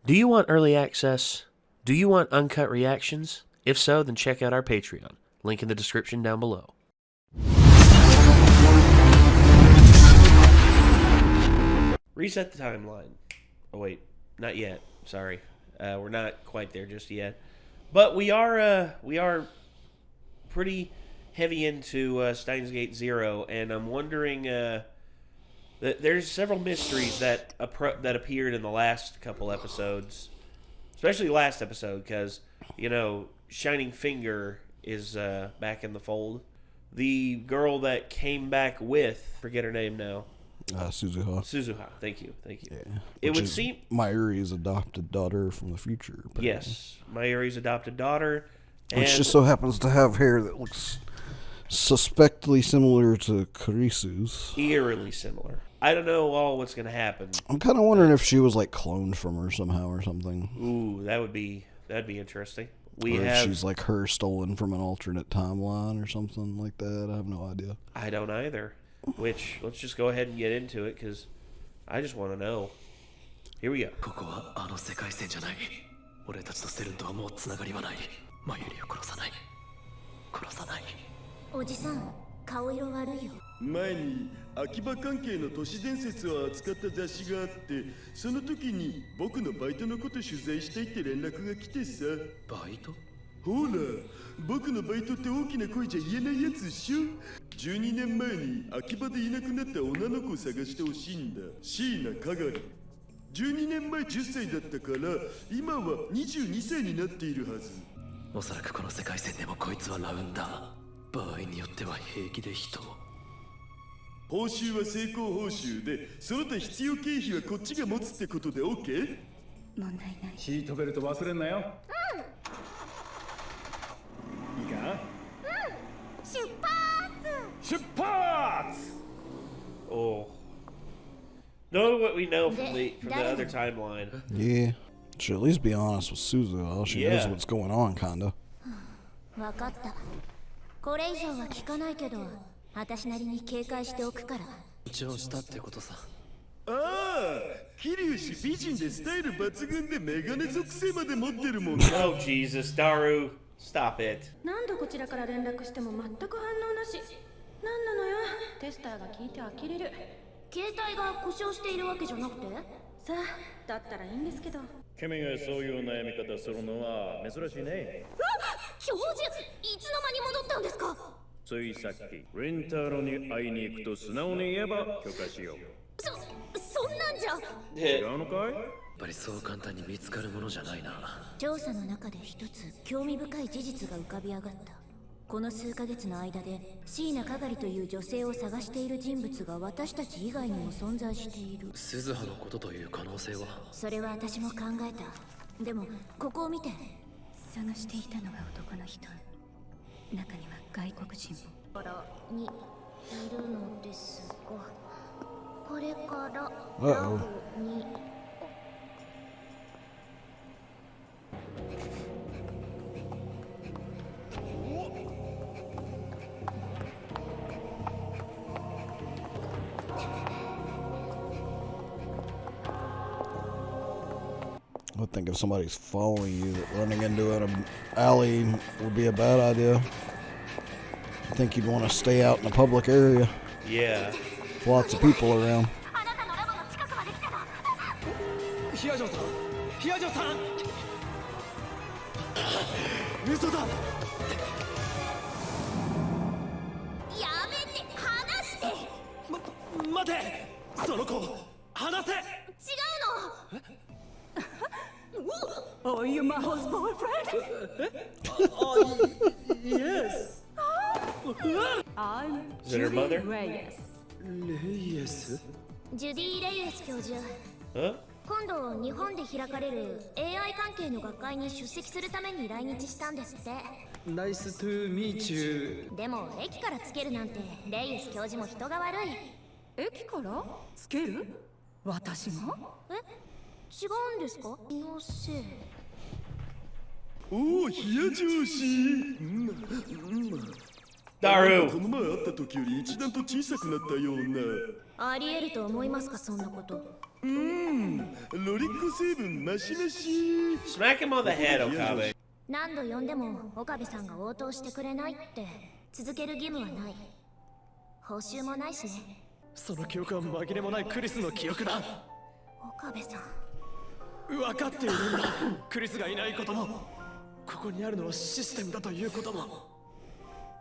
Do you want early access? Do you want uncut reactions? If so, then check out our Patreon. Link in the description down below. Reset the timeline. Oh wait, not yet. Sorry, we're not quite there just yet. But we are pretty heavy into Steins Gate 0, and I'm wondering. There's several mysteries that appeared in the last couple episodes, especially last episode, because Shining Finger is back in the fold. The girl that came back with, forget her name now. Suzuha. Thank you. Yeah. It would seem Mayuri's adopted daughter from the future. Apparently. Yes, Mayuri's adopted daughter, which just so happens to have hair that looks suspectly similar to Karisu's. Eerily similar. I don't know what's going to happen. I'm kind of wondering if she was like cloned from her somehow or something. Ooh, that'd be interesting. Or if she's like her stolen from an alternate timeline or something like that. I have no idea. I don't either. Which, let's just go ahead and get into it, because I just want to know. Here we go. Oh. Know what we know from the other timeline. Yeah. Should at least be honest with Suzu. She knows what's going on, kinda. Oh Jesus, Daru, stop it. Uh-oh. I think if somebody's following you, that running into an alley would be a bad idea. I think you'd want to stay out in a public area. Yeah. With lots of people around. Are you Maho's boyfriend? Yes. I'm Is it her mother? Reyes. Reyes? Judy Reyes 教授。 Huh? 今度日本で開かれる AI 関係の学会に出席するために来日したんですって。Nice to meet you. でも駅からつけるなんてレイエス教授も人が悪い。駅からつける？私が？え？違うんですか？のせい。おお、冷や上司。Daru. この前会った時より一段と小さくなったような。ありえると思いますか、そんなこと。ロリック成分マシマシ。 Smack him on the head, Okabe. 何度呼んでも岡部さんが応答してくれないって続ける義務はない。報酬もないしね。その記憶は紛れもないクリスの記憶だ。岡部さん、分かっているんだ。クリスがいないことも、ここにあるのはシステムだということも。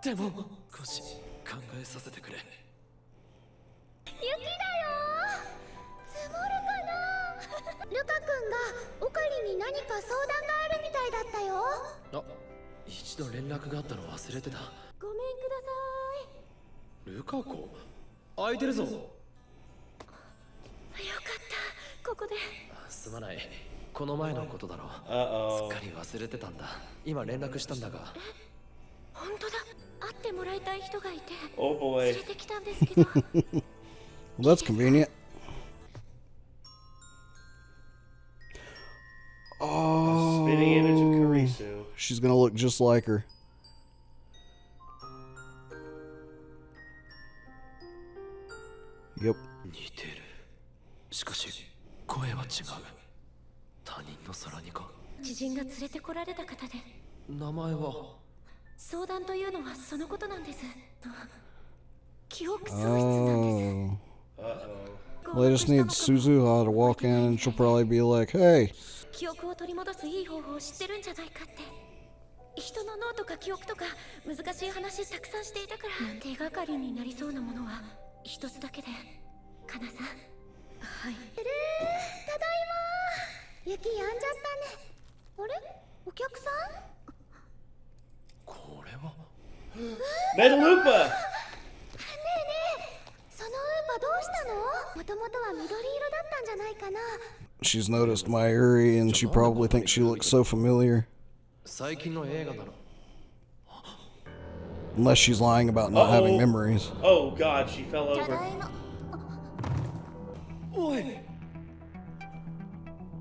でも少し考えさせてくれ。雪だよ。積もるかな。ルカ君がオカリに何か相談があるみたいだったよ。あ、一度連絡があったの忘れてた。ごめんください。ルカ子、空いてるぞ。よかった、ここで。すまない。この前のことだろう。すっかり忘れてたんだ。今連絡したんだが。本当だ。会ってもらいたい人がいて Oh boy. 連れてきたんですけど。Well, that's convenient. Oh, Spitting image of Karisu. she's gonna look just like her. Yep. 似てる。しかし声は違う。他人の空にか。知人が連れてこられた方で、名前は。相談というのはそのことなんです。記憶喪失なんです。 Oh. They just need Suzuha to walk in and she'll probably be like, hey. 記憶を取り戻すいい方法を知ってるんじゃないかって。人の脳とか記憶とか難しい話たくさんしていたから。手がかりになりそうなものは一つだけで。かなさん。はい。ただいま。雪止んじゃったね。あれ、お客さん。これは。Metalupa! ねえねえ、そのウーパどうしたの？もともとは緑色だったんじゃないかな。 She's noticed my Uri and she probably thinks she looks so familiar. 最近の映画だろ。 Unless she's lying about not having memories. Oh god, she fell た over. だいま。おい。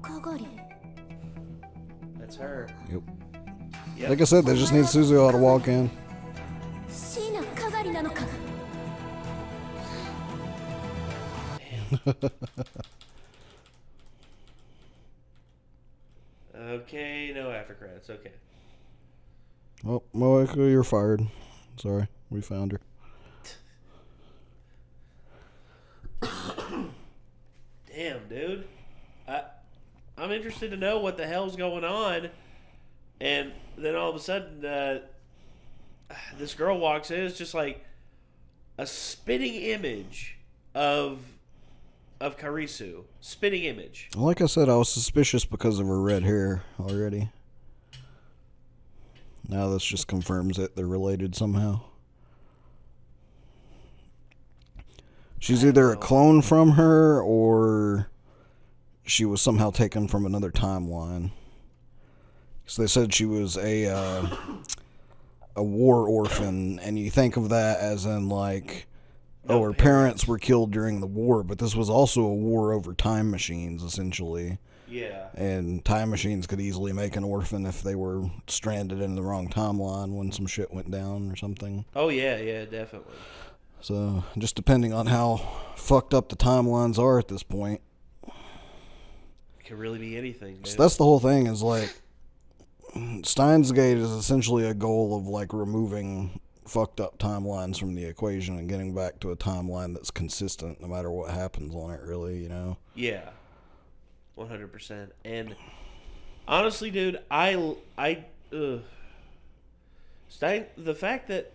かがり。 That's her. Yep. Yep. Like I said, they just need Suzuha to walk in. 椎名かがりなのか。 Okay, no after credits. Okay. Oh, Moeko, you're fired. Sorry, we found her. Damn, dude. I'm interested to know what the hell's going on. And then all of a sudden, this girl walks in. It's just like a spitting image of Karisu. Spitting image. Like I said, I was suspicious because of her red hair already. Now this just confirms it. They're related somehow. She's either a clone from her or she was somehow taken from another timeline. So they said she was a war orphan, and you think of that as in like, oh, her parents were killed during the war, but this was also a war over time machines, essentially. Yeah. And time machines could easily make an orphan if they were stranded in the wrong timeline when some shit went down or something. Oh, yeah, definitely. So, just depending on how fucked up the timelines are at this point. It could really be anything, dude. So that's the whole thing, is like, Steins Gate is essentially a goal of like removing fucked up timelines from the equation and getting back to a timeline that's consistent no matter what happens on it, really, you know? Yeah. 100%. And honestly, dude, the fact that,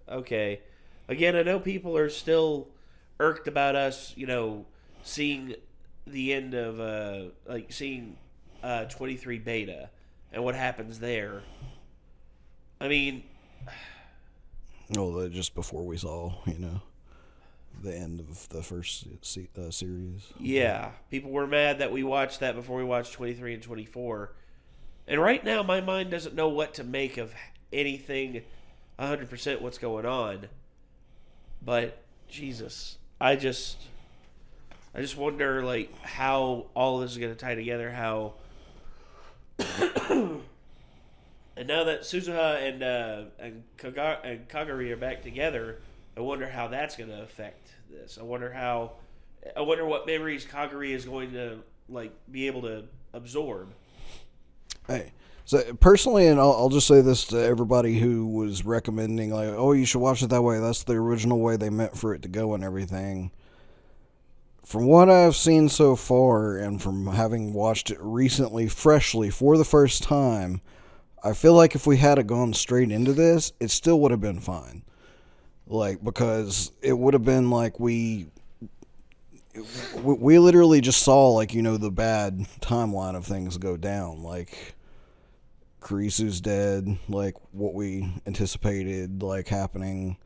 okay, again, I know people are still irked about us, you know, seeing the end of, seeing 23 beta and what happens there. I mean, well, just before we saw, you know, the end of the first series. Yeah, people were mad that we watched that before we watched 23 and 24. And right now, my mind doesn't know what to make of anything 100% what's going on. But, Jesus, I just wonder, like, how all this is going to tie together, how... And now that Suzuha and Kagari are back together, I wonder how that's going to affect this. I wonder what memories Kagari is going to be able to absorb. Hey, so personally, and I'll just say this to everybody who was recommending, you should watch it that way. That's the original way they meant for it to go and everything. From what I've seen so far, and from having watched it recently, freshly, for the first time, I feel like if we had gone straight into this, it still would have been fine. Because it would have been we literally just saw, the bad timeline of things go down. Kurisu's dead, what we anticipated, happening,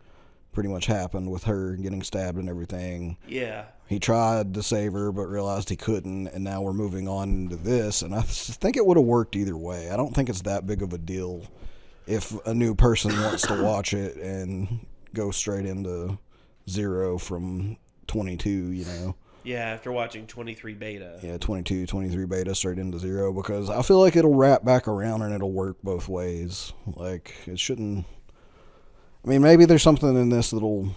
pretty much happened with her getting stabbed and everything. Yeah. He tried to save her, but realized he couldn't, and now we're moving on into this, and I think it would have worked either way. I don't think it's that big of a deal if a new person wants to watch it and go straight into 0 from 22, Yeah, after watching 23 beta. Yeah, 22, 23 beta straight into 0, because I feel like it'll wrap back around and it'll work both ways. It shouldn't... I mean, maybe there's something in this that'll,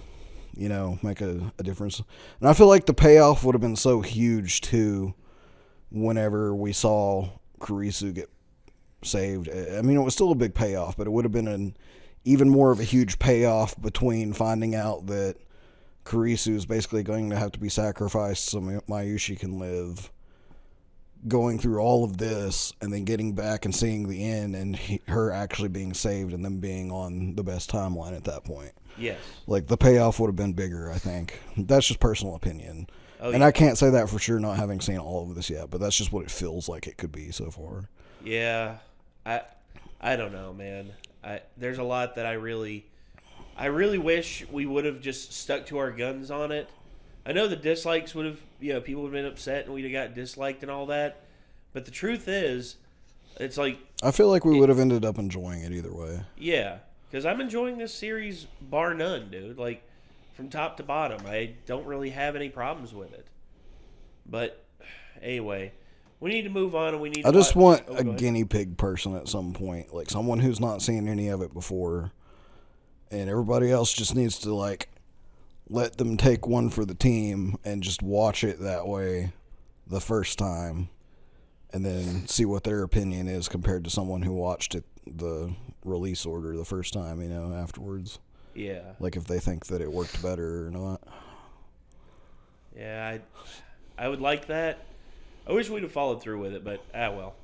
make a difference. And I feel like the payoff would have been so huge, too, whenever we saw Kurisu get saved. I mean, it was still a big payoff, but it would have been even more of a huge payoff between finding out that Kurisu is basically going to have to be sacrificed so Mayushi can live, going through all of this, and then getting back and seeing the end and her actually being saved and them being on the best timeline at that point. Yes. The payoff would have been bigger, I think. That's just personal opinion. Oh, and I can't say that for sure, not having seen all of this yet, but that's just what it feels like it could be so far. Yeah. I don't know, man. There's a lot that I really wish we would have just stuck to our guns on it. I know the dislikes would have, people would have been upset and we'd have got disliked and all that. But the truth is, it's I feel like we would have ended up enjoying it either way. Yeah, because I'm enjoying this series bar none, dude. From top to bottom, I don't really have any problems with it. But anyway, we need to move on, and we need. I just want a guinea pig person at some point, someone who's not seen any of it before, and everybody else just needs to let them take one for the team and just watch it that way the first time, and then see what their opinion is compared to someone who watched it the release order the first time, afterwards. Yeah. If they think that it worked better or not. Yeah, I would like that. I wish we'd have followed through with it, but well.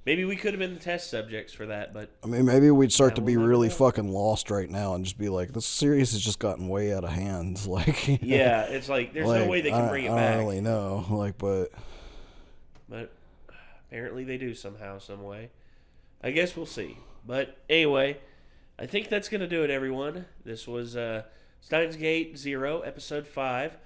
Maybe we could have been the test subjects for that, but... I mean, maybe we'd start to be really fucking lost right now and just be this series has just gotten way out of hand. Yeah, it's there's no way they can bring it back. I don't really know, but... But apparently they do somehow, some way. I guess we'll see. But anyway, I think that's going to do it, everyone. This was Steins Gate 0, Episode 5.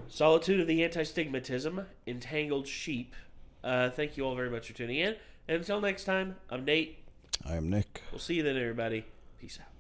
Solitude of the Anti-Stigmatism, Entangled Sheep. Thank you all very much for tuning in. And until next time, I'm Nate. I am Nick. We'll see you then, everybody. Peace out.